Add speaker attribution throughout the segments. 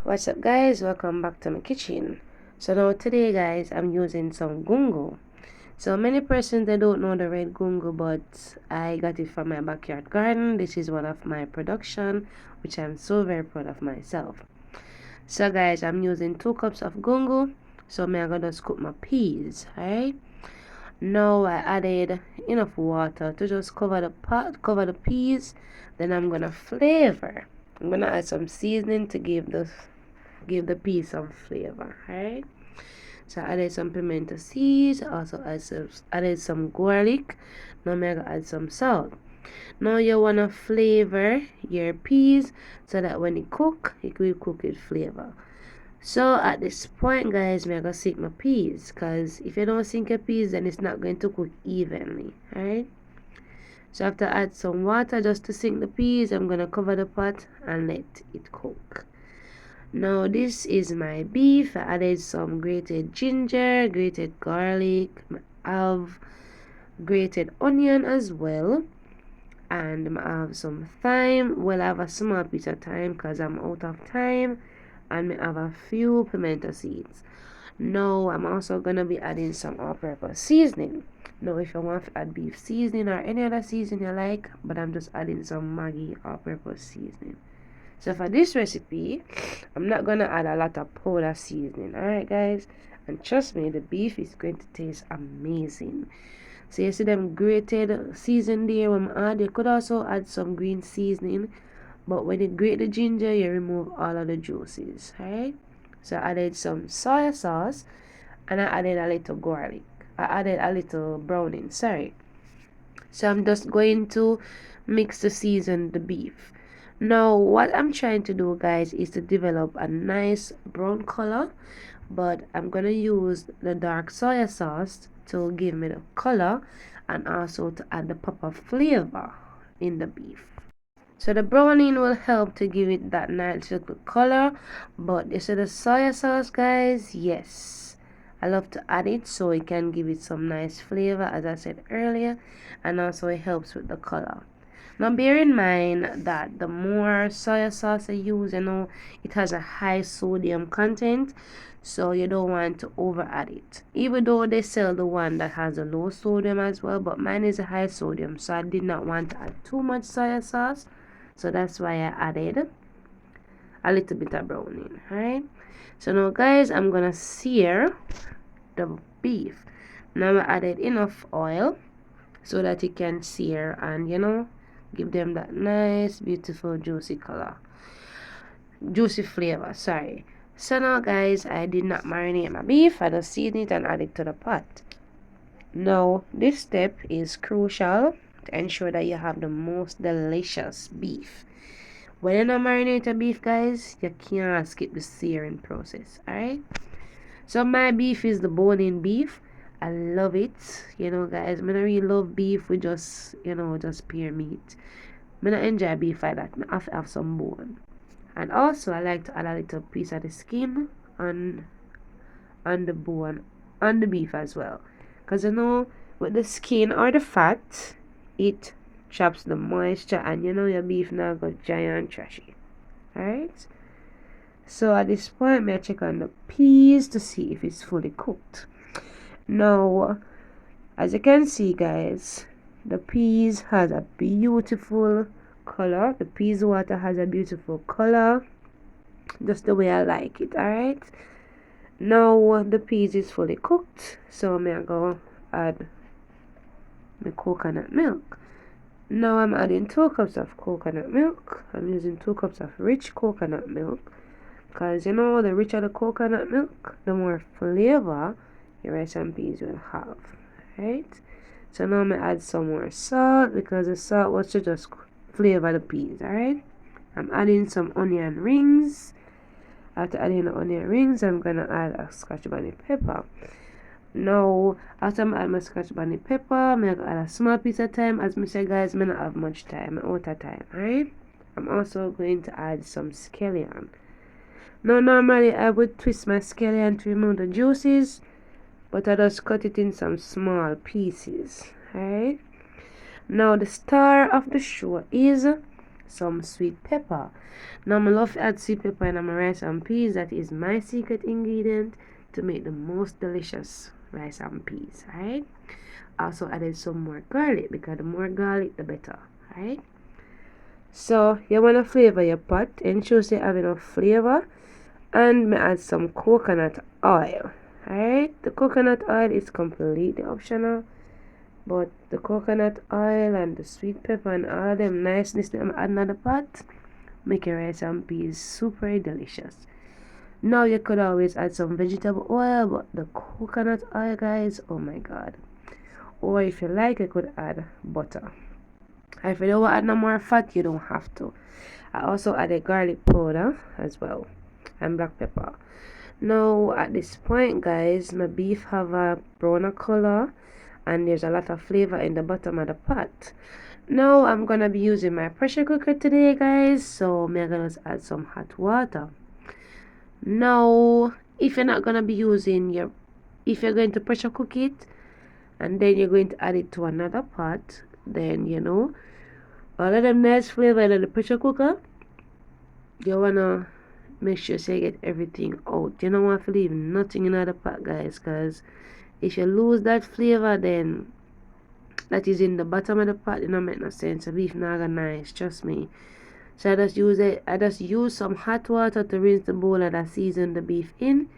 Speaker 1: What's up guys, welcome back to my kitchen. So now today guys, I'm using some gungo. So many persons they don't know the red gungo, but I got it from my backyard garden. This is one of my production, which I'm so very proud of myself. So guys, I'm using 2 cups of gungo. So I'm gonna just cook my peas. Alright, now I added enough water to just cover the pot, cover the peas. Then I'm gonna flavor. I'm gonna add some seasoning to give the peas some flavor. Alright, so I added some pimento seeds, also added some garlic. Now I'm gonna add some salt. Now you wanna flavor your peas so that when it cook, it will cook with flavor. So at this point guys, I'm gonna sink my peas, because if you don't sink your peas then it's not going to cook evenly. Alright, so after add some water just to sink the peas, I'm gonna cover the pot and let it cook. Now this is my beef. I added some grated ginger, grated garlic, I have grated onion as well, and I have some thyme. Well, I have a small piece of thyme because I'm out of time, and I have a few pimento seeds. Now I'm also gonna be adding some all-purpose seasoning. Now if you want to add beef seasoning or any other seasoning you like, but I'm just adding some Maggi all-purpose seasoning. So for this recipe, I'm not gonna add a lot of powder seasoning. Alright guys, and trust me, the beef is going to taste amazing. So you see them grated season there when I add. You could also add some green seasoning, but when you grate the ginger, you remove all of the juices. Alright, so I added some soy sauce, and I added a little garlic. I added a little browning, sorry. So I'm just going to mix the season the beef. Now what I'm trying to do guys is to develop a nice brown color, but I'm gonna use the dark soy sauce to give me the color and also to add the pop of flavor in the beef. So the browning will help to give it that nice little color. But you see the soy sauce guys, yes, I love to add it so it can give it some nice flavor as I said earlier, and also it helps with the color. Now bear in mind that the more soy sauce you use, it has a high sodium content, so you don't want to over add it. Even though they sell the one that has a low sodium as well, but mine is a high sodium, so I did not want to add too much soy sauce. So that's why I added a little bit of browning. Alright, so now guys, I'm gonna sear the beef. Now I added enough oil so that it can sear and give them that nice beautiful juicy color, juicy flavor, sorry. So now guys, I did not marinate my beef. I just seasoned it and add it to the pot. Now this step is crucial to ensure that you have the most delicious beef. When you not marinate a beef guys, you can't skip the searing process. Alright, so my beef is the bone-in beef. I love it, guys. I don't really love beef with just just pure meat. I don't enjoy beef like that. I have to have some bone. And also I like to add a little piece of the skin on the bone on the beef as well, because with the skin or the fat, it traps the moisture, and your beef now got giant trashy. Alright, so at this point I check on the peas to see if it's fully cooked. Now as you can see guys, the peas has a beautiful color. The peas water has a beautiful color, just the way I like it. Alright, now the peas is fully cooked, so I'm gonna go add my coconut milk. Now I'm adding 2 cups of coconut milk. I'm using 2 cups of rich coconut milk, because the richer the coconut milk, the more flavor your rice and peas will have. Right, so now I'm gonna add some more salt, because the salt was to just flavor the peas. Alright, I'm adding some onion rings. After adding the onion rings, I'm gonna add a scotch bonnet pepper. Now after I add my scotch bonnet pepper, I'm gonna add a small piece of thyme. As I say guys, I don't have much time, I'm out of time. Alright, I'm also going to add some scallion. Now normally I would twist my scallion to remove the juices, but I just cut it in some small pieces. Alright, now the star of the show is some sweet pepper. Now I love to add sweet pepper in my rice and peas. That is my secret ingredient to make the most delicious rice and peas. Alright. Also added some more garlic because the more garlic the better. Alright. So you want to flavor your pot. Ensure you have enough flavor. And me add some coconut oil. Alright. The coconut oil is completely optional. But the coconut oil and the sweet pepper and all them niceness that I'm adding in the pot make your rice and peas super delicious. Now you could always add some vegetable oil, but the coconut oil, guys, oh my god. Or if you like, you could add butter. If you don't want to add no more fat, you don't have to. I also added garlic powder as well and black pepper. Now at this point, guys, my beef have a browner color and there's a lot of flavor in the bottom of the pot. Now I'm gonna be using my pressure cooker today, guys, so I'm gonna add some hot water. Now if you're not gonna be using if you're going to pressure cook it and then you're going to add it to another pot, then you know all of them nice flavor in the pressure cooker, you wanna make sure you get everything out. You don't want to leave nothing in the pot, guys, because if you lose that flavor, then that is in the bottom of the pot, it don't make no sense. The beef not gonna nice, trust me. So I just use some hot water to rinse the bowl that I season the beef in,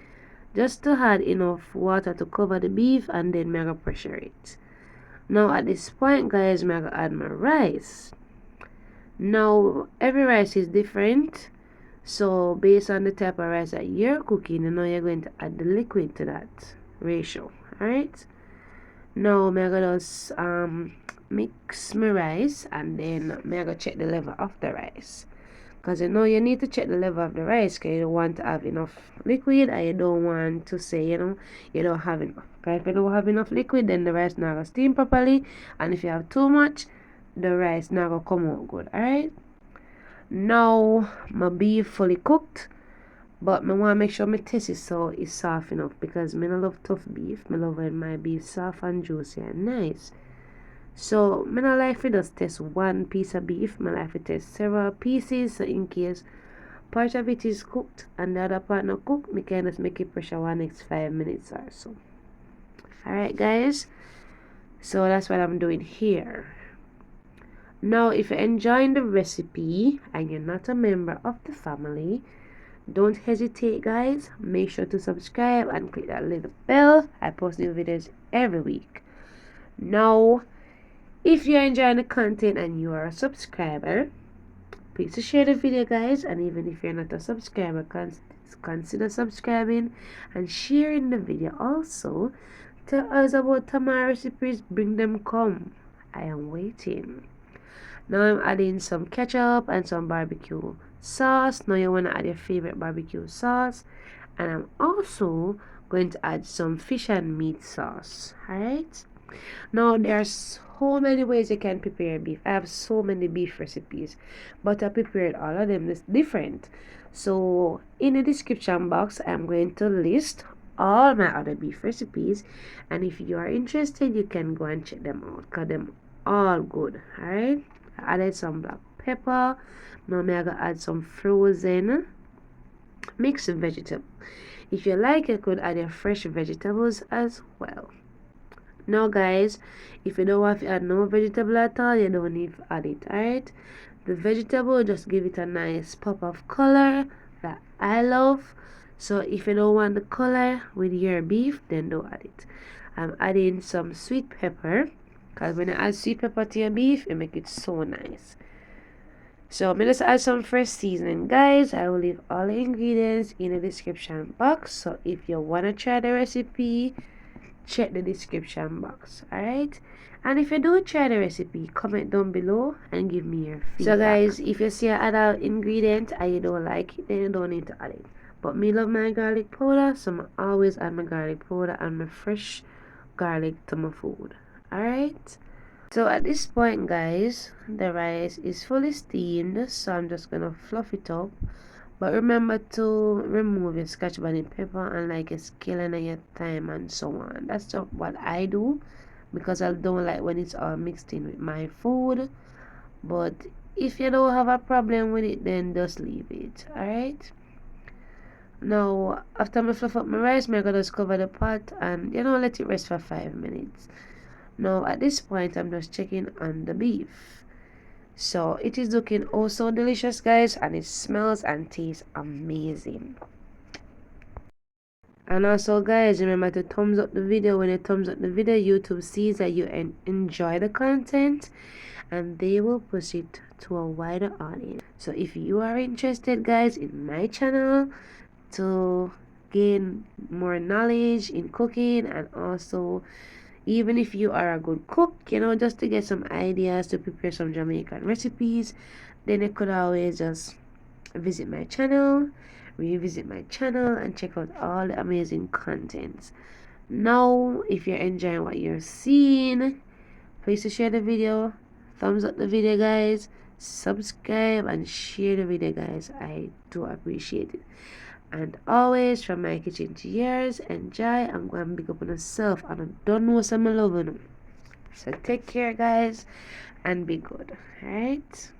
Speaker 1: just to add enough water to cover the beef, and then I'm gonna pressure it. Now at this point, guys, I'm gonna add my rice. Now every rice is different, so based on the type of rice that you're cooking, you know you're going to add the liquid to that ratio. Alright, now I'm gonna just mix my rice, and then I'm gonna check the level of the rice, because you know you need to check the level of the rice because you don't want to have enough liquid, and you don't want to say you don't have enough. Because if you don't have enough liquid, then the rice not gonna steam properly, and if you have too much, the rice not gonna come out good. Alright, now my beef fully cooked, but I want to make sure my taste is soft enough, because I don't love tough beef. I love when my beef soft and juicy and nice. So I don't like to just test one piece of beef. I like to test several pieces, so in case part of it is cooked and the other part not cooked, I can just make it pressure one next 5 minutes or so. Alright, guys, so that's what I'm doing here. Now if you're enjoying the recipe and you're not a member of the family, don't hesitate, guys. Make sure to subscribe and click that little bell. I post new videos every week. Now if you're enjoying the content and you are a subscriber, please share the video, guys. And even if you're not a subscriber, consider subscribing and sharing the video. Also tell us about tomorrow recipes, bring them come. I am waiting. Now I'm adding some ketchup and some barbecue sauce. Now you want to add your favorite barbecue sauce, and I'm also going to add some fish and meat sauce. Alright, now there's so many ways you can prepare beef. I have so many beef recipes, but I prepared all of them different. So in the description box I'm going to list all my other beef recipes, and if you are interested, you can go and check them out because them all good. Alright, I added some black pepper. Now I'm gonna add some frozen mixed vegetable. If you like, you could add your fresh vegetables as well. Now guys, if you don't want to add no vegetable at all, you don't need to add it. Alright, the vegetable just give it a nice pop of color that I love. So if you don't want the color with your beef, then don't add it. I'm adding some sweet pepper, because when you add sweet pepper to your beef, it makes it so nice. So I'm just add some fresh seasoning, guys. I will leave all the ingredients in the description box. So if you want to try the recipe, check the description box. Alright, and if you do try the recipe, comment down below and give me your feedback. So guys, if you see another ingredient and you don't like it, then you don't need to add it. But me love my garlic powder, so I always add my garlic powder and my fresh garlic to my food. Alright, so at this point, guys, the rice is fully steamed, so I'm just gonna fluff it up. But remember to remove your scotch bonnet pepper and like your scallion and your thyme and so on. That's just what I do, because I don't like when it's all mixed in with my food. But if you don't have a problem with it, then just leave it. Alright. Now after I fluff up my rice, I'm gonna just cover the pot and let it rest for 5 minutes. Now at this point I'm just checking on the beef. So it is looking oh so delicious, guys, and it smells and tastes amazing. And also, guys, remember to thumbs up the video. When you thumbs up the video, YouTube sees that you enjoy the content and they will push it to a wider audience. So if you are interested, guys, in my channel to gain more knowledge in cooking, and also even if you are a good cook, just to get some ideas to prepare some Jamaican recipes, then you could always just visit my channel, revisit my channel, and check out all the amazing contents. Now if you're enjoying what you're seeing, please share the video, thumbs up the video, guys, subscribe and share the video, guys. I do appreciate it. And always, from my kitchen to yours, enjoy and go and big up on yourself. And I don't know some loving. So take care, guys, and be good. Alright.